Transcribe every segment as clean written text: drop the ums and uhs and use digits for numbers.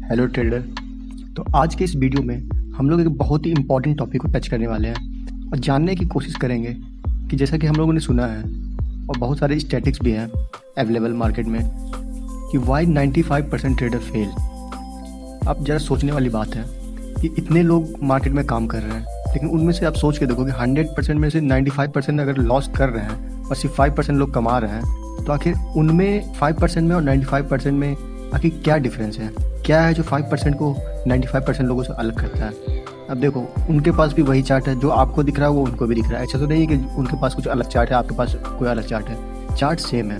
Hello trader. तो आज के इस वीडियो में हम लोग एक बहुत ही इम्पोर्टेंट टॉपिक को टच करने वाले हैं और जानने की कोशिश करेंगे कि जैसा कि हम लोगों ने सुना है और बहुत सारे स्टैटिक्स भी हैं अवेलेबल मार्केट में कि वाई 95% ट्रेडर फेल। अब ज़रा सोचने वाली बात है कि इतने लोग मार्केट में काम कर रहे हैं, लेकिन उनमें से आप सोच के देखो कि 100% में से 95% अगर लॉस कर रहे हैं और सिर्फ 5% लोग कमा रहे हैं, तो आखिर उनमें 5% में और 95% में आखिर क्या डिफरेंस है? क्या है जो 5% को 95% लोगों से अलग करता है? अब देखो, उनके पास भी वही चार्ट है, जो आपको दिख रहा है वो उनको भी दिख रहा है। ऐसा तो नहीं है कि उनके पास कुछ अलग चार्ट है, आपके पास कोई अलग चार्ट है। चार्ट सेम है,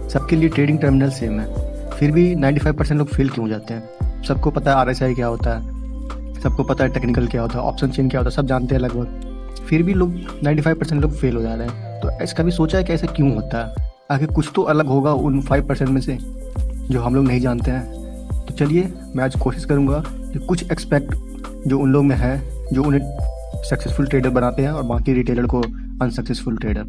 सबके लिए ट्रेडिंग टर्मिनल सेम है, फिर भी 95% लोग फेल क्यों हो जाते हैं? सबको पता है RSI क्या होता है, सबको पता है टेक्निकल क्या होता है, ऑप्शन चेन क्या होता है, सब जानते हैं लगभग, फिर भी लोग 95% लोग फेल हो जा रहे हैं। तो इसका भी सोचा है कि ऐसा क्यों होता है? आखिर कुछ तो अलग होगा उन 5% में से जो हम लोग नहीं जानते हैं। तो चलिए मैं आज कोशिश करूंगा कि कुछ एक्सपेक्ट जो उन लोग में है जो उन्हें सक्सेसफुल ट्रेडर बनाते हैं और बाकी रिटेलर को अनसक्सेसफुल ट्रेडर।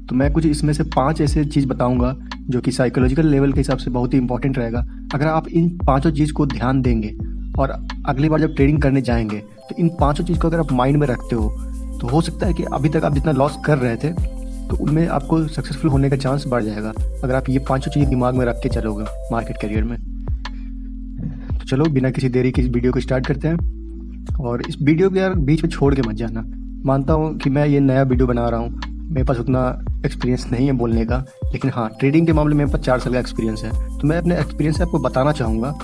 तो मैं कुछ इसमें से 5 ऐसे चीज़ बताऊंगा जो कि साइकोलॉजिकल लेवल के हिसाब से बहुत ही इंपॉर्टेंट रहेगा। अगर आप इन 5 चीज़ को ध्यान देंगे और अगली बार जब ट्रेडिंग करने जाएंगे तो इन 5 चीज़ को अगर आप माइंड में रखते हो सकता है कि अभी तक आप जितना लॉस कर रहे थे तो उनमें आपको सक्सेसफुल होने का चांस बढ़ जाएगा, अगर आप ये 5 चीज़ दिमाग में रख के चलोगे मार्केट करियर में। तो चलो बिना किसी देरी के इस वीडियो को स्टार्ट करते हैं। और इस वीडियो को यार बीच में छोड़ के मत जाना। मानता हूँ कि मैं ये नया वीडियो बना रहा हूँ, मेरे पास उतना एक्सपीरियंस नहीं है बोलने का, लेकिन हाँ, ट्रेडिंग के मामले में मेरे पास 4 साल का एक्सपीरियंस है। तो मैं अपने एक्सपीरियंस से आपको बताना चाहूँगा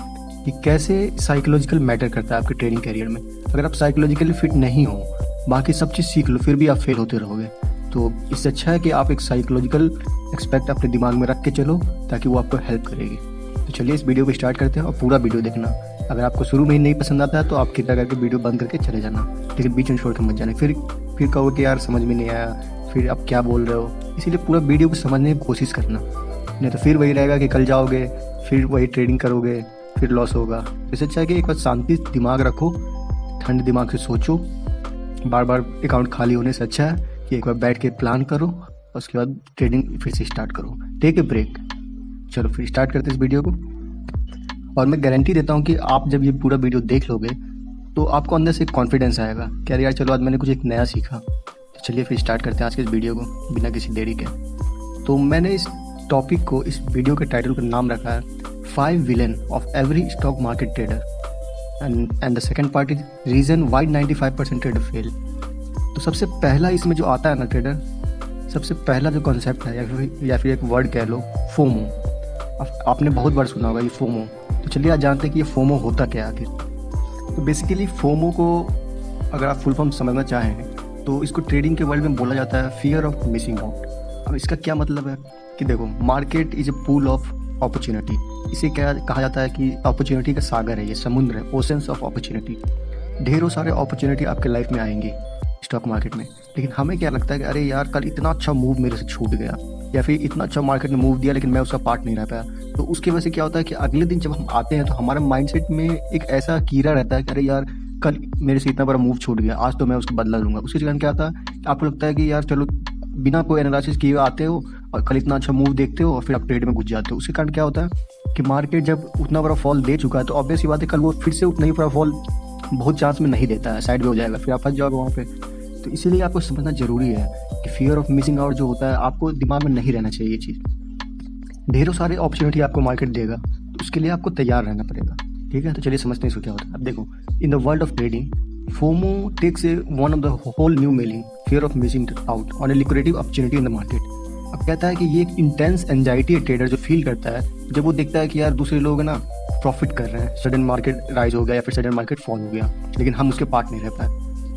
कि कैसे साइकोलॉजिकल मैटर करता है आपके ट्रेडिंग करियर में। अगर आप साइकोलॉजिकली फिट नहीं हो, बाकी सब चीज़ सीख लो, फिर भी आप फेल होते रहोगे। तो इससे अच्छा है कि आप एक साइकोलॉजिकल एक्सपेक्ट अपने दिमाग में रख के चलो, ताकि वो आपको हेल्प करेगी। तो चलिए इस वीडियो को स्टार्ट करते हैं और पूरा वीडियो देखना। अगर आपको शुरू में ही नहीं पसंद आता है तो आप कृपया करके वीडियो बंद करके चले जाना, लेकिन बीच में छोड़ के मत जाना। फिर कहो कि यार समझ में नहीं आया, फिर आप क्या बोल रहे हो। इसीलिए पूरा वीडियो को समझने की कोशिश करना, नहीं तो फिर वही रहेगा कि कल जाओगे, फिर वही ट्रेडिंग करोगे, फिर लॉस होगा। इससे अच्छा है कि एक बार शांति दिमाग रखो, ठंड दिमाग से सोचो। बार बार अकाउंट खाली होने से अच्छा है कि एक बार बैठ के प्लान करो और उसके बाद ट्रेडिंग फिर से स्टार्ट करो। Take a break. चलो फिर स्टार्ट करते हैं इस वीडियो को। और मैं गारंटी देता हूँ कि आप जब ये पूरा वीडियो देख लोगे तो आपको अंदर से कॉन्फिडेंस आएगा कि अरे यार चलो आज मैंने कुछ एक नया सीखा। तो चलिए फिर स्टार्ट करते हैं आज के इस वीडियो को बिना किसी देरी के। तो मैंने इस टॉपिक को, इस वीडियो के टाइटल का नाम रखा है 5 villain of every stock market trader and the second part is reason why 95% trader fail. तो सबसे पहला इसमें जो आता है ना ट्रेडर, सबसे पहला जो कॉन्सेप्ट है या फिर एक वर्ड कह लो, फोमो। आपने बहुत बार सुना होगा ये फोमो। तो चलिए आज जानते हैं कि ये फोमो होता क्या है आखिर। तो बेसिकली फोमो को अगर आप फुल फॉर्म समझना चाहें तो इसको ट्रेडिंग के वर्ल्ड में बोला जाता है फियर ऑफ मिसिंग आउट। अब इसका क्या मतलब है कि देखो, market is a pool of opportunity. इसे क्या कहा जाता है कि अपॉर्चुनिटी का सागर है, ये समुद्र है, ओशंस ऑफ अपॉर्चुनिटी। ढेरों सारे अपॉर्चुनिटी आपके लाइफ में आएंगी स्टॉक मार्केट में, लेकिन हमें क्या लगता है कि अरे यार कल इतना अच्छा मूव मेरे से छूट गया, या फिर इतना अच्छा मार्केट ने मूव दिया लेकिन मैं उसका पार्ट नहीं रह पाया। तो उसकी वजह से क्या होता है कि अगले दिन जब हम आते हैं तो हमारे माइंडसेट में एक ऐसा कीड़ा रहता है कि अरे यार कल मेरे से इतना बड़ा मूव छूट गया, आज तो मैं उसका बदला लूंगा। उसके कारण क्या होता है, आपको लगता है कि यार चलो बिना कोई एनालिसिस किए आते हो और कल इतना अच्छा मूव देखते हो और फिर आप ट्रेड में घुस जाते हो। उसके कारण क्या होता है कि मार्केट जब उतना बड़ा फॉल दे चुका है तो ऑब्वियस ही बात है कल वो फिर से उतना ही बड़ा फॉल बहुत चांस में नहीं देता है, साइड में हो जाएगा, फिर आप फंस जाओगे वहाँ पे। तो इसीलिए आपको समझना जरूरी है कि फियर ऑफ मिसिंग आउट जो होता है आपको दिमाग में नहीं रहना चाहिए ये चीज़। ढेरों सारे अपॉर्चुनिटी आपको मार्केट देगा, तो उसके लिए आपको तैयार रहना पड़ेगा। ठीक है, तो चलिए समझते हैं इसको क्या होता है। अब देखो, in the world of trading FOMO takes a one of the whole new meaning, fear of missing out on a liquidative opportunity in the market. अब कहता है कि ये एक इंटेंस एंजाइटी है ट्रेडर जो फील करता है जब वो देखता है कि यार दूसरे लोग ना प्रॉफिट कर रहे हैं, सडन मार्केट राइज हो गया या फिर सडन मार्केट फॉल हो गया, लेकिन हम उसके पार्ट नहीं रह पाए।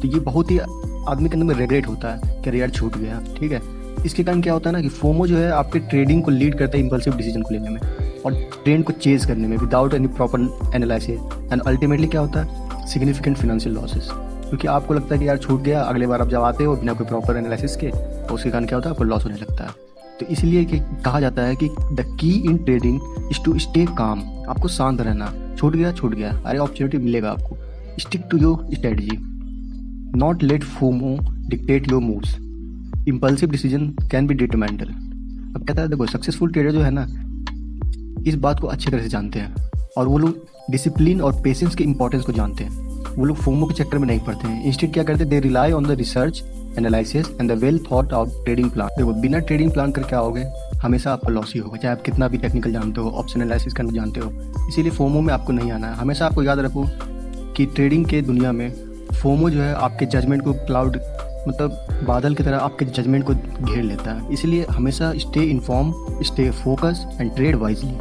तो ये बहुत ही आदमी के अंदर में रिग्रेट होता है कि अरे यार छूट गया। ठीक है, इसके कारण क्या होता है ना कि फोमो जो है आपके ट्रेडिंग को लीड करता है इंपल्सिव डिसीजन को लेने में और ट्रेंड को चेज करने में without any proper analysis, and ultimately क्या होता है, सिग्निफिकेंट फाइनेंशियल लॉसेस। क्योंकि आपको लगता है कि यार छूट गया, अगले बार आप जब आते हो बिना कोई प्रॉपर एनालिसिस के, तो उसके कारण क्या होता है, आपको लॉस होने लगता है। तो इसलिए कि कहा जाता है कि the key in trading is to stay calm. आपको शांत रहना, छूट गया, अरे अपॉर्चुनिटी मिलेगा आपको। Stick to your strategy, not let FOMO dictate your moves, impulsive decision can be detrimental. अब कहता है देखो, सक्सेसफुल ट्रेडर जो है ना इस बात को अच्छी तरह से जानते हैं और वो लोग डिसिप्लिन और पेशेंस के इंपॉर्टेंस को जानते हैं। वो लोग फोमो के चक्कर में नहीं पड़ते हैं। इंस्टेड क्या करते हैं, they rely on the research, analysis and the well thought out trading plan. देखो बिना ट्रेडिंग प्लान कर क्या होगे, हमेशा आपका लॉस ही होगा, चाहे आप कितना भी टेक्निकल जानते हो, ऑप्शन एनालिसिस करना जानते हो। इसीलिए फोमो में आपको नहीं आना है। हमेशा आपको याद रखो कि ट्रेडिंग के दुनिया में फोमो जो है आपके जजमेंट को क्लाउड मतलब बादल की तरह आपके जजमेंट को घेर लेता है। इसलिए हमेशा stay inform, stay focus and trade wisely.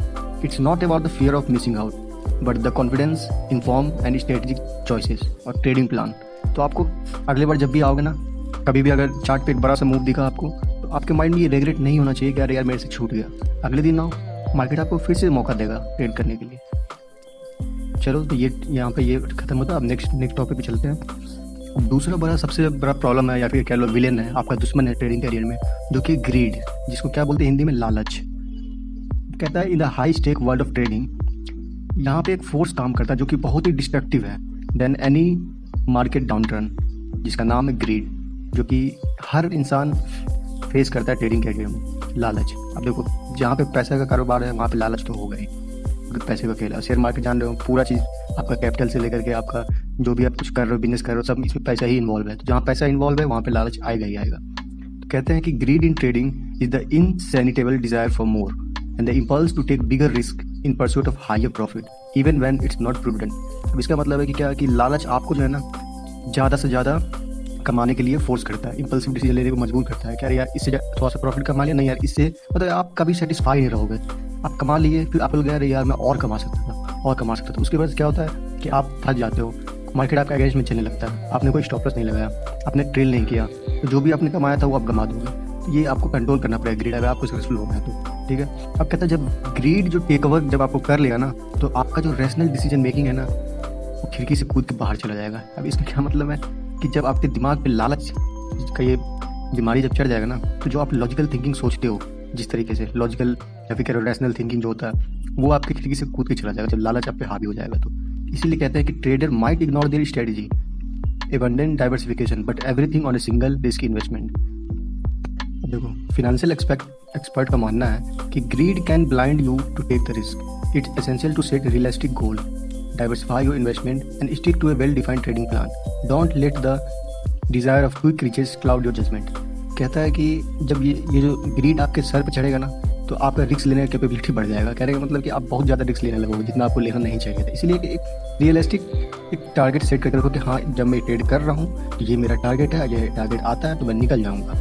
It's not about the fear of missing out but the confidence, inform and strategic choices और ट्रेडिंग प्लान। तो आपको अगले बार जब भी आओगे ना, कभी भी अगर चार्ट पे एक बड़ा सा मूव दिखा आपको, तो आपके माइंड में ये रिग्रेट नहीं होना चाहिए कि अरे यार मेरे से छूट गया। अगले दिन आओ, मार्केट आपको फिर से मौका देगा ट्रेड करने के लिए। चलो तो ये यहाँ पे ये खत्म होता है। अब नेक्स्ट टॉपिक पे चलते हैं। दूसरा सबसे बड़ा प्रॉब्लम है या फिर कह लो विलेन है, आपका दुश्मन है ट्रेडिंग करियर में, जो कि ग्रीड, जिसको क्या बोलते हैं हिंदी में लालच। कहता है in the high stake world of trading, यहाँ पे एक फोर्स काम करता है जो कि बहुत ही डिस्ट्रक्टिव है देन एनी मार्केट डाउनटर्न, जिसका नाम है ग्रीड, जो कि हर इंसान फेस करता है ट्रेडिंग करियर में। लालच। अब देखो जहाँ पे पैसे का कारोबार है वहाँ पे लालच तो होगा ही, पैसे का खेल है। शेयर मार्केट जान रहे हो, पूरा चीज़ आपका कैपिटल से लेकर के आपका जो भी आप कुछ कर रहे हो, बिजनेस कर रहे हो, सब इसमें पैसा ही इन्वॉल्व है। तो जहाँ पैसा इन्वॉल्व है वहाँ पे लालच आएगा ही आएगा। तो कहते हैं कि greed in trading is the insatiable desire for more and the impulse to take bigger risk in pursuit of higher profit even when it's not prudent. अब इसका मतलब है कि क्या, कि लालच आपको जो है ना ज़्यादा से ज़्यादा कमाने के लिए फोर्स करता है, इंपल्सिव डिसीजन लेने को मजबूर करता है कि अरे यार इससे थोड़ा सा प्रॉफिट कमा लिया, नहीं यार इससे मतलब आप कभी सेटिस्फाई नहीं रहोगे। आप कमा लिए, फिर आप लोग अरे यार मैं और कमा सकता था। उसके बाद क्या होता है कि आप फंस जाते हो, मार्केट आपका अगेंस्ट में चलने लगता है, आपने कोई स्टॉप लॉस नहीं लगाया, आपने ट्रेल नहीं किया, तो जो भी आपने कमाया था वो आप गमा दोगे। तो ये आपको कंट्रोल करना पड़ेगा ग्रीड, अगर आपको सक्सेसफुल होना है तो। ठीक है। अब कहता है जब ग्रीड जो टेक ओवर जब आपको कर लेगा ना, तो आपका जो रैशनल डिसीजन मेकिंग है ना, वो खिड़की से कूद के बाहर चला जाएगा। अब इसका क्या मतलब है कि जब आपके दिमाग पे लालच का ये बीमारी जब चढ़ जाएगा ना, तो जो आप लॉजिकल थिंकिंग सोचते हो, जिस तरीके से लॉजिकल या फिर रैशनल थिंकिंग जो होता है, वो आपकी खिड़की से कूद के चला जाएगा जब लालच आप पे हावी हो जाएगा। तो इसीलिए कहते हैं कि trader might ignore their strategy, abundant diversification but everything on a single risk investment. देखो फिनेंशियल एक्सपर्ट का मानना है कि greed can blind you to take the risk. It's essential to set realistic goal, diversify your investment and stick to a well-defined trading plan. Don't let the desire of quick riches cloud your judgment. कहता है कि जब ये जो grid आपके sir पे चढ़ेगा ना, तो आपका रिस्क लेने का कैपेबिलिटी बढ़ जाएगा। कहने का मतलब कि आप बहुत ज़्यादा रिस्क लेने लगोगे जितना आपको लेना नहीं चाहिए था। इसलिए एक रियलिस्टिक एक टारगेट सेट करके रखो कि हाँ जब मैं ट्रेड कर रहा हूँ तो ये मेरा टारगेट है, ये टारगेट आता है तो मैं निकल जाऊँगा,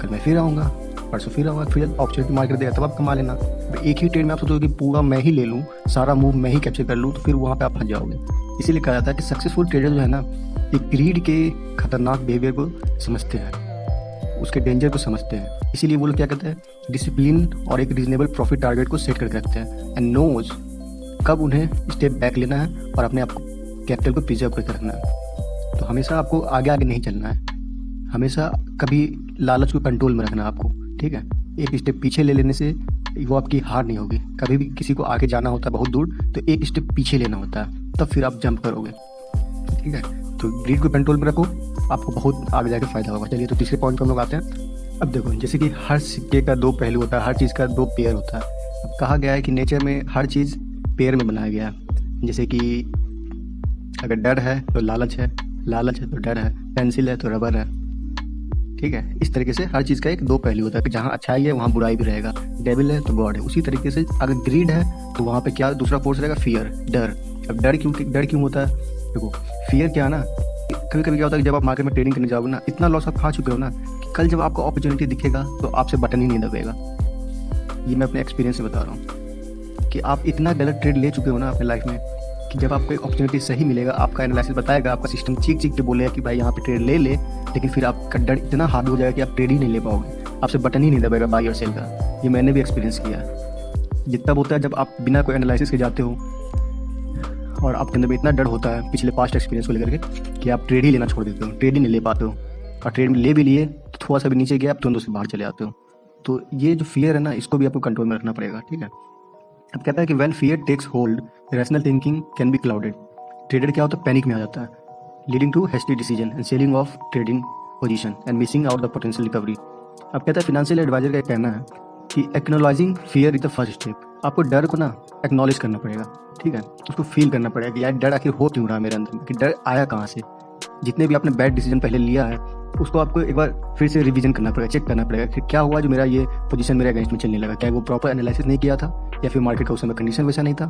कल मैं फिर आऊँगा, परसों फिर आऊँगा, फिर अपॉर्चुनिटी मार्केट देगा तब आप कमा लेना। एक ही ट्रेड में आप सोचोगे कि पूरा मैं ही ले लूँ, सारा मूव मैं ही कैप्चर कर लूँ, तो फिर वहाँ पे आप फंस जाओगे। इसीलिए कहा जाता है कि सक्सेसफुल ट्रेडर जो है ना, ये ग्रीड के खतरनाक बिहेवियर को समझते हैं, उसके डेंजर को समझते हैं। इसीलिए वो लोग क्या कहते हैं, डिसिप्लिन और एक रीजनेबल प्रॉफिट टारगेट को सेट करके रखते हैं एंड नोज कब उन्हें स्टेप बैक लेना है और अपने आप को कैपिटल को प्रिजर्व करके रखना है। तो हमेशा आपको आगे आगे नहीं चलना है, हमेशा कभी लालच को कंट्रोल में रखना है आपको। ठीक है। एक स्टेप पीछे ले लेने से वो आपकी हार नहीं होगी। कभी भी किसी को आगे जाना होता है बहुत दूर, तो एक स्टेप पीछे लेना होता है, तब फिर आप जंप करोगे। ठीक है। तो ग्रीड को कंट्रोल में रखो, आपको बहुत आगे जाके फायदा होगा। चलिए तो तीसरे पॉइंट पर हम लोग आते हैं। अब देखो जैसे कि हर सिक्के का दो पहलू होता है, हर चीज़ का दो पेयर होता है। अब कहा गया है कि नेचर में हर चीज़ पेयर में बनाया गया है। जैसे कि अगर डर है तो लालच है, लालच है तो डर है, पेंसिल है तो रबर है। ठीक है। इस तरीके से हर चीज़ का एक दो पहलू होता है कि जहाँ अच्छाई है वहाँ बुराई भी रहेगा, डेविल है तो गॉड है। उसी तरीके से अगर ग्रीड है तो वहाँ पे क्या दूसरा फोर्स रहेगा, फियर, डर। अब डर क्यों होता है? देखो फियर क्या है ना, कभी कभी क्या होता है कि जब आप मार्केट में ट्रेडिंग करने जाओगे ना, इतना लॉस आप खा चुके हो ना कि कल जब आपको अपॉर्चुनिटी दिखेगा तो आपसे बटन ही नहीं दबेगा। ये मैं अपने एक्सपीरियंस से बता रहा हूँ कि आप इतना गलत ट्रेड ले चुके हो ना अपने लाइफ में कि जब आपको एक अपॉर्चुनिटी सही मिलेगा, आपका एनालिसिस बताएगा, आपका सिस्टम चीख के बोलेगा कि भाई यहाँ पे ट्रेड ले ले, लेकिन फिर आपका डर इतना हार्ड हो जाएगा कि आप ट्रेड ही नहीं ले पाओगे, आपसे बटन ही नहीं दबेगा बाई और सेल का। ये मैंने भी एक्सपीरियंस किया है। जितना होता है जब आप बिना कोई एनालिसिस के जाते हो और आपके अंदर में इतना डर होता है पिछले पास्ट एक्सपीरियंस को लेकर के कि आप ट्रेड ही लेना छोड़ देते हो, ट्रेड ही नहीं ले पाते हो, और ट्रेड में ले भी लिए तो थोड़ा सा भी नीचे गया आप तुरंत उससे बाहर चले आते हो। तो ये जो फियर है ना, इसको भी आपको कंट्रोल में रखना पड़ेगा। ठीक है। अब कहता है कि when fear takes hold rational thinking can be clouded. Trader क्या होता है, पैनिक में आ जाता है, leading to hasty decision and selling off trading position and missing out the potential recovery. अब कहता है फिनेंशियल एडवाइजर का कहना है कि acknowledging fear is the first step आपको डर को ना एक्नॉलेज करना पड़ेगा, ठीक है, उसको फील करना पड़ेगा कि यार डर आखिर हो क्यों रहा है मेरे अंदर में, कि डर आया कहाँ से। जितने भी आपने बैड डिसीजन पहले लिया है उसको आपको एक बार फिर से रिवीजन करना पड़ेगा, चेक करना पड़ेगा कि क्या हुआ जो मेरा ये पोजीशन मेरे अगेंस्ट में चलने लगा, क्या वो प्रॉपर एनालिसिस नहीं किया था या फिर मार्केट का उस समय कंडीशन वैसा नहीं था।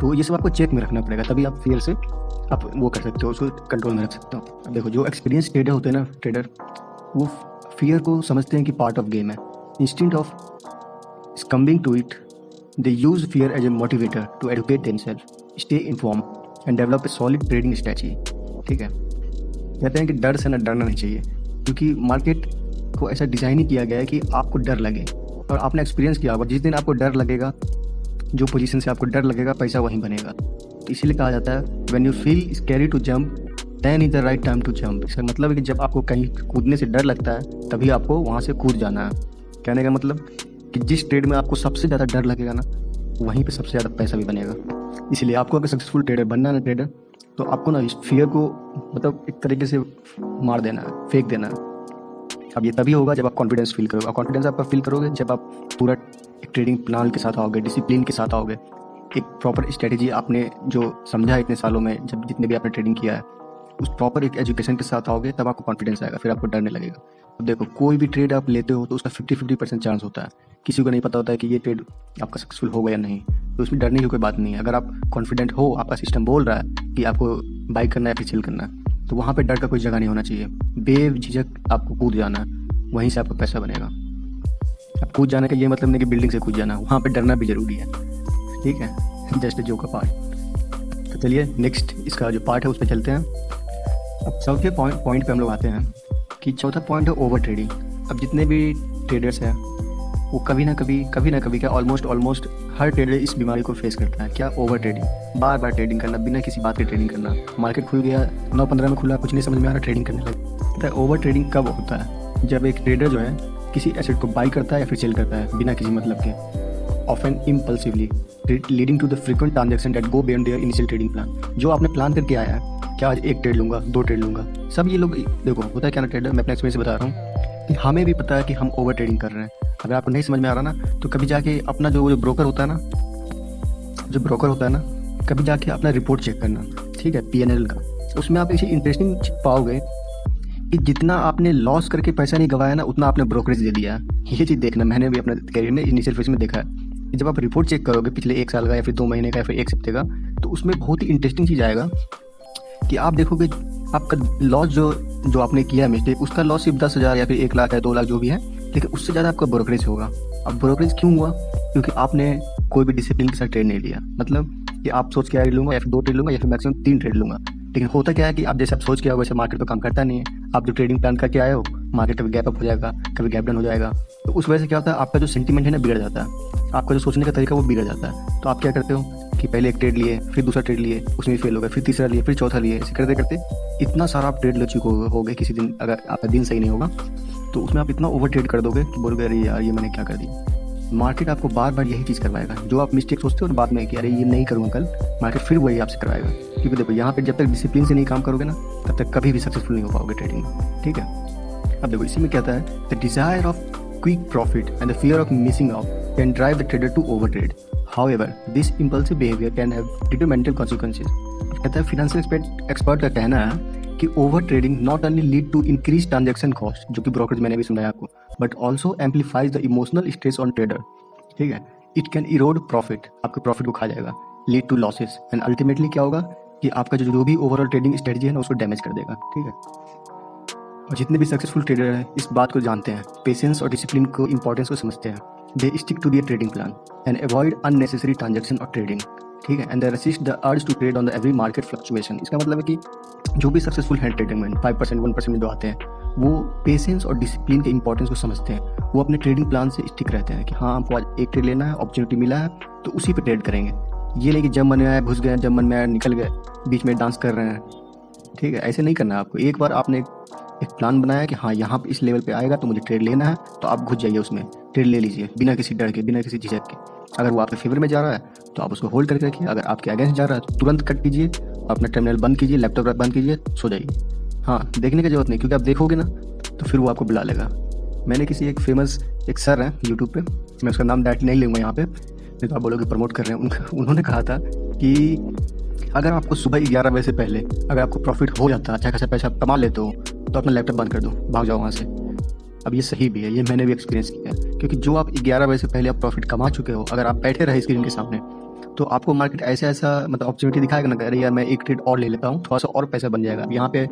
तो ये सब आपको चेक में रखना पड़ेगा, तभी आप फियर से आप वो कर सकते हो, उसको कंट्रोल में रख सकते हो। अब देखो जो एक्सपीरियंस ट्रेडर होते हैं ना, ट्रेडर वो फियर को समझते हैं कि पार्ट ऑफ गेम है। Instant of succumbing to it, they use fear as a motivator to educate themselves, stay informed and develop a solid trading strategy। ठीक है, कहते हैं कि डर से ना डरना नहीं चाहिए, क्योंकि मार्केट को ऐसा डिज़ाइन ही किया गया है कि आपको डर लगे। और आपने एक्सपीरियंस किया होगा, जिस दिन आपको डर लगेगा, जो पोजीशन से आपको डर लगेगा, पैसा वहीं बनेगा। इसीलिए कहा जाता है when you feel scary to jump then is the right time to jump. इसका मतलब है कि जब आपको कहीं कूदने से डर लगता है तभी आपको वहाँ से कूद जाना है। कहने का मतलब कि जिस ट्रेड में आपको सबसे ज़्यादा डर लगेगा ना, वहीं पे सबसे ज़्यादा पैसा भी बनेगा। इसलिए आपको अगर सक्सेसफुल ट्रेडर बनना है ना ट्रेडर, तो आपको ना इस फियर को मतलब एक तरीके से मार देना है, फेंक देना है। अब ये तभी होगा जब आप कॉन्फिडेंस फील करोगे। और कॉन्फिडेंस आपका फील करोगे जब आप पूरा एक ट्रेडिंग प्लान के साथ आओगे, डिसिप्लिन के साथ आओगे, एक प्रॉपर स्ट्रेटेजी आपने जो समझा है इतने सालों में, जब जितने भी आपने ट्रेडिंग किया है, उस प्रॉपर एक एजुकेशन के साथ आओगे, तब आपको कॉन्फिडेंस आएगा, फिर आपको डरने लगेगा। अब देखो कोई भी ट्रेड आप लेते हो तो उसका 50-50% चांस होता है। किसी को नहीं पता होता है कि ये ट्रेड आपका सक्सेसफुल होगा या नहीं, तो उसमें डरने की कोई बात नहीं है। अगर आप कॉन्फिडेंट हो, आपका सिस्टम बोल रहा है कि आपको बाई करना है फिर सेल करना है, तो वहाँ पे डर का कोई जगह नहीं होना चाहिए। बेझिझक आपको कूद जाना है, वहीं से आपका पैसा बनेगा। अब कूद जाने का ये मतलब नहीं कि बिल्डिंग से कूद जाना, वहाँ पे डरना भी जरूरी है, ठीक है, जस्ट जो का पार्ट। तो चलिए नेक्स्ट इसका जो पार्ट है उस पर चलते हैं। अब चौथे पॉइंट पे हम लोग आते हैं कि चौथा पॉइंट है ओवर ट्रेडिंग। अब जितने भी ट्रेडर्स हैं वो कभी ना कभी क्या ऑलमोस्ट हर ट्रेडर इस बीमारी को फेस करता है। क्या? ओवर ट्रेडिंग, बार बार ट्रेडिंग करना, बिना किसी बात के ट्रेडिंग करना। मार्केट खुल गया 9:15 में खुला, कुछ नहीं समझ में आ रहा, ट्रेडिंग करने लगा। ओवर ट्रेडिंग कब होता है? जब एक ट्रेडर जो है किसी एसेट को बाई करता है या फिर सेल करता है बिना किसी मतलब के, often impulsively, leading to the frequent transaction that go beyond their initial trading plan. जो आपने प्लान करके आया है, क्या आज एक ट्रेड लूँगा, 2 ट्रेड लूँगा, सब ये लोग देखो होता है क्या ना ट्रेडर, मैं अपने एक्सपीरियंस से बता रहा हूँ कि हमें भी पता है कि हम ओवर ट्रेडिंग कर रहे हैं। अगर आपको नहीं समझ में आ रहा ना, तो कभी जाके अपना जो ब्रोकर होता है ना, कभी जाके अपना रिपोर्ट चेक करना, ठीक है, PNL का। उसमें आप ऐसी इंटरेस्टिंग पाओगे कि जितना आपने लॉस करके पैसा नहीं गवाया ना, उतना आपने ब्रोकरेज दे दिया। ये चीज़ देखना, मैंने भी अपने करियर में इनिशियल फेज में देखा है कि जब आप रिपोर्ट चेक करोगे पिछले 1 साल का या फिर 2 महीने का या फिर 1 हफ्ते का, तो उसमें बहुत ही इंटरेस्टिंग चीज़ आएगा कि आप देखोगे आपका लॉस जो आपने किया मिस्टेक, उसका लॉस सिर्फ 10,000 या फिर 1 लाख या 2 लाख जो भी है, लेकिन उससे ज़्यादा आपका ब्रोकरेज होगा। अब ब्रोकरेज क्यों हुआ? क्योंकि आपने कोई भी डिसिप्लिन के साथ ट्रेड नहीं लिया। मतलब कि आप सोच के लूँगा या फिर 2 ट्रेड लूँगा या फिर मैक्सिमम 3 ट्रेड लूँगा, लेकिन होता क्या है कि आप जैसे आप सोच के आओ वैसे मार्केट पर काम करता नहीं है। आप जो ट्रेडिंग प्लान करके आए हो, मार्केट कभी गैप अप हो जाएगा, कभी गैप डाउन हो जाएगा, तो उस वजह से क्या होता है, आपका जो सेंटीमेंट है ना बिगड़ जाता है, आपका जो सोचने का तरीका वो बिगड़ जाता है। तो आप क्या करते हो कि पहले एक ट्रेड लिए, फिर दूसरा ट्रेड लिए, उसमें भी फेल हो गए, फिर तीसरा लिए, फिर चौथा लिए, ऐसे करते करते इतना सारा आप ट्रेड ले चुके हो गए। किसी दिन अगर आपका दिन सही नहीं होगा तो उसमें आप इतना ओवर ट्रेड कर दोगे कि बोलोगे अरे यार ये मैंने क्या कर दिया। मार्केट आपको बार बार यही चीज़ करवाएगा, जो आप मिस्टेक सोचते हो बाद में कि अरे ये नहीं करूँगा कल, मार्केट फिर वही आपसे करवाएगा। क्योंकि देखो यहाँ पे जब तक डिसिप्लिन से नहीं काम करोगे ना, तब तक कभी भी सक्सेसफुल नहीं हो पाओगे ट्रेडिंग में, ठीक है। अब देखो इसी में क्या है, the desire of quick profit and the fear of missing out can drive the trader to over trade. However this impulsive behaviour can have detrimental consequences. कहता है फिनेंशियल एक्सपर्ट का कहना है कि over trading not only lead to increase transaction cost, जो कि brokerage मैंने भी सुनाया आपको, but also amplifies the emotional stress on trader, ठीक है। इट कैन इरोड प्रॉफिट, आपके प्रॉफिट को खा जाएगा, lead to losses and ultimately क्या होगा कि आपका जो भी ओवरऑल ट्रेडिंग स्ट्रेटजी है ना उसको डैमेज कर देगा, ठीक है। और जितने भी सक्सेसफुल ट्रेडर हैं इस बात को जानते हैं, पेशेंस और डिसिप्लिन को इंपॉर्टेंस को समझते हैं। They stick to their trading plan and avoid unnecessary transaction और ट्रेडिंग, ठीक है, and they resist the urge to trade on the every market fluctuation. इसका मतलब है कि जो भी सक्सेसफुल है ट्रेडिंग में 5% 1% में जो आते हैं, वो पेशेंस और डिसिप्लिन के इंपॉर्टेंस को समझते हैं। वो अपने ट्रेडिंग प्लान से स्टिक रहते हैं कि हाँ हमको आज एक ट्रेड लेना है, अपॉर्चुनिटी मिला है तो उसी पे ट्रेड करेंगे। ये नहीं कि जब मन में आया घुस गए, जब मन में आया निकल गए, बीच में डांस कर रहे हैं, ठीक है, ऐसे नहीं करना है आपको। एक बार आपने एक प्लान बनाया कि हाँ यहाँ पे इस लेवल पे आएगा तो मुझे ट्रेड लेना है, तो आप घुस जाइए उसमें, ट्रेड ले लीजिए बिना किसी डर के, बिना किसी झिझक के। अगर वो आपके फेवर में जा रहा है तो आप उसको होल्ड करके रखिए, अगर आपके अगेंस्ट जा रहा है तो तुरंत कट कीजिए, अपना टर्मिनल बंद कीजिए, लैपटॉप बंद कीजिए, सो जाइए। हाँ, देखने की जरूरत नहीं, क्योंकि आप देखोगे ना तो फिर वो आपको बुला लेगा। मैंने किसी एक फेमस एक सर हैं यूट्यूब पे, मैं उसका नाम डायरेक्ट नहीं लूँगा यहाँ पे, नहीं तो आप बोलोगे प्रमोट कर रहे हैं। उन्होंने कहा था कि अगर आपको सुबह 11 बजे से पहले अगर आपको प्रॉफिट हो जाता है, अच्छा खासा पैसा आप कमा लेते हो, तो अपना लैपटॉप बंद कर दो, भाग जाओ वहाँ से। अब ये सही भी है, ये मैंने भी एक्सपीरियंस किया है, क्योंकि जो आप 11 बजे से पहले आप प्रॉफिट कमा चुके हो, अगर आप बैठे रहे स्क्रीन के सामने, तो आपको मार्केट ऐसा मतलब अपॉर्चुनिटी दिखाएगा ना, अरे यार मैं एक ट्रेड और ले लेता हूँ, थोड़ा सा और पैसा बन जाएगा। यहाँ पे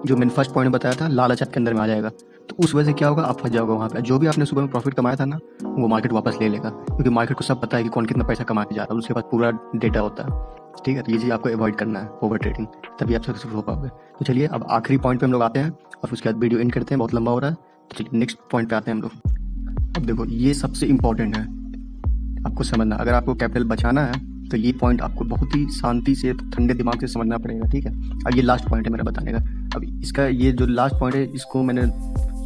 जो मैंने फर्स्ट पॉइंट बताया था, लालच आपके अंदर में आ जाएगा, तो उस वजह से क्या होगा, आप फंस जाओगे वहाँ पे। जो भी आपने सुबह में प्रॉफिट कमाया था ना, वो मार्केट वापस ले लेगा, क्योंकि मार्केट को सब पता है कि कौन कितना पैसा कमा के जा रहा है, उसके पास पूरा डेटा होता है। ठीक है, तो ये चीज़ आपको अवॉइड करना है, ओवर ट्रेडिंग, तभी आप सक्सेसफुल हो पाओगे। तो चलिए अब आखिरी पॉइंट पे हम लोग आते हैं और उसके बाद वीडियो एंड करते हैं, बहुत लंबा हो रहा है। तो चलिए नेक्स्ट पॉइंट पे आते हैं हम लोग। अब देखो, ये सबसे इंपॉर्टेंट है आपको समझना। अगर आपको कैपिटल बचाना है तो ये पॉइंट आपको बहुत ही शांति से, ठंडे दिमाग से समझना पड़ेगा। ठीक है, अब ये लास्ट पॉइंट है मेरा बताने का। अब इसका ये जो लास्ट पॉइंट है, इसको मैंने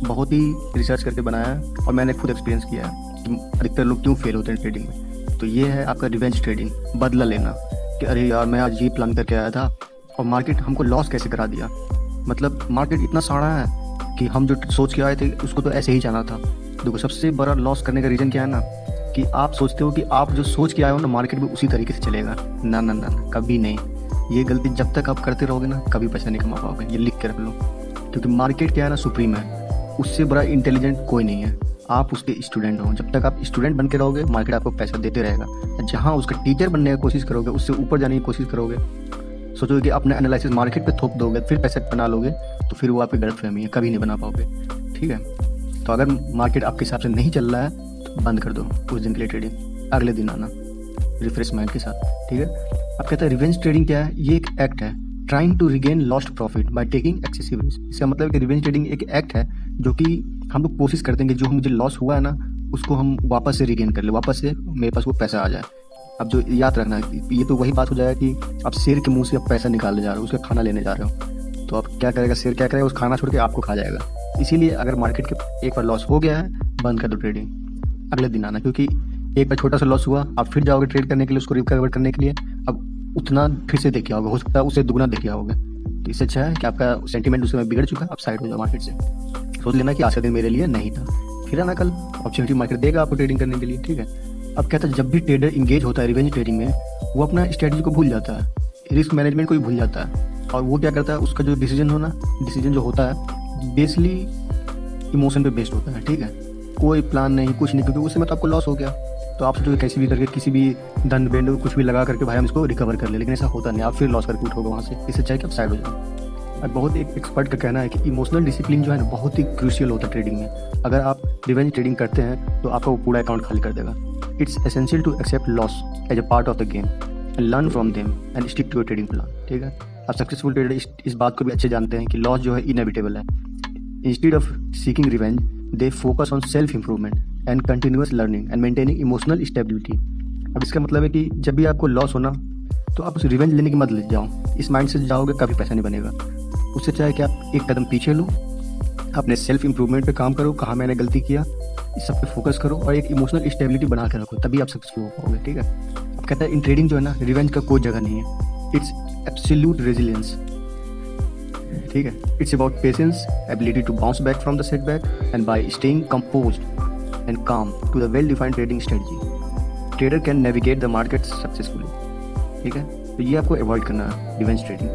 बहुत ही रिसर्च करके बनाया है और मैंने खुद एक्सपीरियंस किया है कि अधिकतर लोग क्यों फेल होते हैं ट्रेडिंग में। तो ये है आपका रिवेंज ट्रेडिंग, बदला लेना, कि अरे यार मैं आज ये प्लान करके आया था और मार्केट हमको लॉस कैसे करा दिया। मतलब मार्केट इतना साड़ा है कि हम जो सोच के आए थे उसको तो ऐसे ही जाना था। देखो, सबसे बड़ा लॉस करने का रीज़न क्या है ना, कि आप सोचते हो कि आप जो सोच के आए हो ना, मार्केट भी उसी तरीके से चलेगा। ना ना ना, कभी नहीं। ये गलती जब तक आप करते रहोगे ना, कभी पैसा नहीं कमा पाओगे, ये लिख के रख लो। क्योंकि मार्केट क्या है ना, सुप्रीम है, उससे बड़ा इंटेलिजेंट कोई नहीं है। आप उसके स्टूडेंट हो, जब तक आप स्टूडेंट बन के रहोगे, मार्केट आपको पैसा देते रहेगा। जहाँ उसका टीचर बनने की कोशिश करोगे, उससे ऊपर जाने की कोशिश करोगे, सोचोगे कि अपना एनालिसिस मार्केट पे थोप दोगे, फिर पैसा बना लोगे, तो फिर वो आपकी गलतफहमी है, कभी नहीं बना पाओगे। ठीक है, तो अगर मार्केट आपके हिसाब से नहीं चल रहा है तो बंद कर दो कुछ दिन के लिए ट्रेडिंग, अगले दिन आना रिफ्रेश माइंड के साथ। ठीक है, अब कहते हैं रिवेंज ट्रेडिंग क्या है, ये एक एक्ट है, trying to regain lost profit by taking excessive risk. इसका मतलब कि रिवेंज ट्रेडिंग एक एक्ट है जो कि हम लोग कोशिश करते हैं कि जो मुझे लॉस हुआ है ना, उसको हम वापस से रिगेन कर ले, वापस से मेरे पास वो पैसा आ जाए। अब जो याद रखना, ये तो वही बात हो जाएगा कि आप शेर के मुंह से आप पैसा निकालने जा रहे हो, उसका खाना लेने जा रहे हो, तो आप क्या करेगा, शेर क्या करेगा, उस खाना छोड़ के आपको खा जाएगा। इसीलिए अगर मार्केट के एक बार लॉस हो गया है, बंद कर दो ट्रेडिंग, अगले दिन आना। क्योंकि एक बार छोटा सा लॉस हुआ, आप फिर जाओगे ट्रेड करने के लिए, उसको रिकवर करने के लिए, अब उतना फिर से देखिए होगा, हो सकता है उससे दुगना देखिए होगा। तो इससे अच्छा है कि आपका सेंटीमेंट उस समय बिगड़ चुका है, आप साइड हो जाओ मार्केट से, सोच लेना कि आज का दिन मेरे लिए नहीं था, फिर आना कल, अपॉर्चुनिटी मार्केट देगा आपको ट्रेडिंग करने के लिए। ठीक है, अब कहता है जब भी ट्रेडर इंगेज होता है रिवेंज ट्रेडिंग में, वो अपना स्ट्रेटजी को भूल जाता है, रिस्क मैनेजमेंट को भी भूल जाता है, और वो क्या करता है, उसका जो डिसीजन जो होता है बेसली इमोशन पे बेस्ड होता है। ठीक है, कोई प्लान नहीं, कुछ नहीं, क्योंकि उस समय तो आपको लॉस हो गया, तो आप सोचोगे कैसे भी करके किसी भी दंड बेंड कुछ भी लगा करके भाई हम इसको रिकवर कर ले, लेकिन ऐसा होता नहीं, आप फिर लॉस करके उठोगे वहाँ से। इससे चाहे कि आप साइड हो जाओ। और बहुत एक एक्सपर्ट का कहना है कि इमोशनल डिसिप्लिन जो है ना, बहुत ही क्रूशियल होता है ट्रेडिंग में। अगर आप रिवेंज ट्रेडिंग करते हैं तो आपका वो पूरा अकाउंट खाली कर देगा। It's essential to accept loss as a part of the game and learn from them and stick to your trading plan. ठीक है, आप सक्सेसफुल ट्रेडर इस बात को भी अच्छे जानते हैं कि लॉस जो है इनएविटेबल है। Instead of seeking revenge, they focus on self improvement and continuous learning and maintaining emotional stability. अब इसका मतलब है कि जब भी आपको लॉस होना, तो आप उस रिवेंज लेने की मत ले जाओ, इस माइंड से जाओगे कभी पैसा नहीं बनेगा। उससे चाहे कि आप एक कदम पीछे लो, अपने सेल्फ इंप्रूवमेंट पे काम करो, कहाँ मैंने गलती किया, इस सब पे फोकस करो और एक इमोशनल स्टेबिलिटी बना के रखो, तभी आप सक्सेसफुल हो पाओगे। ठीक है, अब कहता है इन ट्रेडिंग जो है ना, रिवेंज का कोई जगह नहीं है, इट्स एब्सोल्यूट रेजिलियंस। ठीक है, it's about patience, ability to bounce back from the setback and by staying composed and calm to the well defined trading strategy, trader can navigate the market successfully. ठीक है, तो ये आपको avoid करना है revenge trading.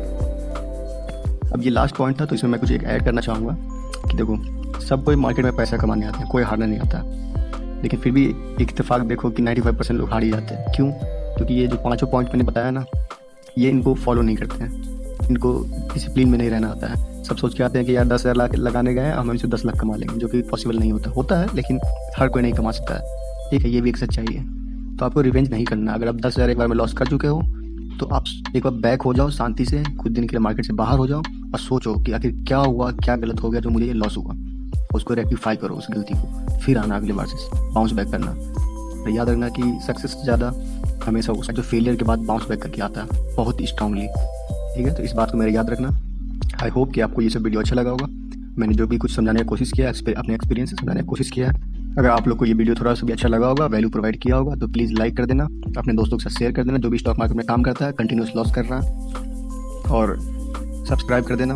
अब ये last point था, तो इसमें मैं कुछ एक ऐड करना चाहूँगा कि देखो, सब कोई मार्केट में पैसा कमाने आते हैं, कोई हारना नहीं आता, लेकिन फिर भी एक इत्तेफाक देखो कि 95% लोग हार ही जाते हैं। क्यों? क्योंकि ये जो पांचों पॉइंट मैंने बताया ना, ये इनको फॉलो नहीं करते हैं, इनको डिसिप्लिन में नहीं रहना आता है। सब सोच के आते हैं कि यार 10,000 लगाने गए हैं, हम इनसे 10 लाख कमा लेंगे, जो कि पॉसिबल नहीं होता है, लेकिन हर कोई नहीं कमा सकता है। ठीक है, ये भी एक सच्चाई है। तो आपको रिवेंज नहीं करना। अगर आप 10,000 एक बार में लॉस कर चुके हो, तो आप एक बार बैक हो जाओ शांति से, कुछ दिन के लिए मार्केट से बाहर हो जाओ और सोचो कि आखिर क्या हुआ, क्या गलत हो गया जो मुझे ये लॉस हुआ, उसको रेक्टिफाई करो उस गलती को, फिर आना अगले बार से बाउंस बैक करना। तो याद रखना कि सक्सेस से ज़्यादा हमेशा उसका जो फेलियर के बाद बाउंस बैक करके आता है बहुत स्ट्रांगली। ठीक है, तो इस बात को मेरे याद रखना। आई होप कि आपको ये सब वीडियो अच्छा लगा होगा। मैंने जो भी कुछ समझाने की कोशिश किया, अपने एक्सपीरियंस से समझाने की कोशिश किया है। अगर आप लोग को ये वीडियो थोड़ा सा भी अच्छा लगा होगा, वैल्यू प्रोवाइड किया होगा, तो प्लीज़ लाइक कर देना, अपने दोस्तों के साथ शेयर कर देना जो भी स्टॉक मार्केट में काम करता है, कंटिन्यूस लॉस कर रहा है, और सब्सक्राइब कर देना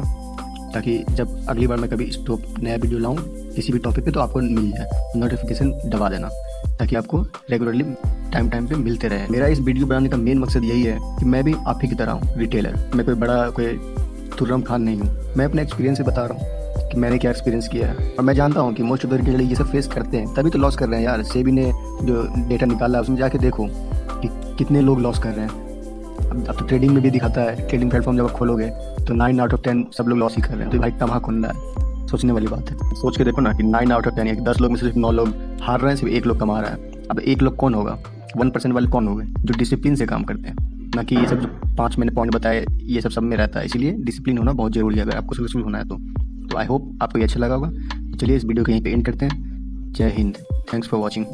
ताकि जब अगली बार मैं कभी नया वीडियो लाऊं किसी भी टॉपिक पे तो आपको मिल जाए, नोटिफिकेशन दबा देना ताकि आपको रेगुलरली टाइम टाइम पे मिलते रहे। मेरा इस वीडियो बनाने का मेन मकसद यही है कि मैं भी आप ही की तरह हूँ रिटेलर। मैं कोई बड़ा कोई तुर्रम खान नहीं हूँ। मैं अपने एक्सपीरियंस से बता रहा हूँ कि मैंने क्या एक्सपीरियंस किया है, और मैं जानता हूँ कि मोस्ट ऑफ द रिटेलर ये सब फेस करते हैं, तभी तो लॉस कर रहे हैं यार। सेबी ने जो डेटा निकाला उसमें जाके देखो कि कितने लोग लॉस कर रहे हैं। अब तो ट्रेडिंग में भी दिखाता है, ट्रेडिंग प्लेटफॉर्म जब आप खोलोगे तो 9 आउट ऑफ 10 सब लोग लॉस ही कर रहे हैं। तो भाई तबाह खुंदा है, सोचने वाली बात है। सोच के देखो ना कि 9 आउट ऑफ 10 या 10 लोग में से सिर्फ 9 लोग हार रहे हैं, सिर्फ 1 लोग कमा रहा है। अब 1 लोग कौन होगा? 1% वाले कौन होंगे? जो डिसिप्लिन से काम करते हैं, ना कि ये सब जो 5 मैंने पॉइंट बताए ये सब में रहता है। इसीलिए डिसिप्लिन होना बहुत जरूरी है अगर आपको सक्सेसफुल होना है तो आई होप आपको ये अच्छा लगा होगा। तो चलिए इस वीडियो को यहीं पे एंड करते हैं। जय हिंद, थैंक्स फॉर वॉचिंग।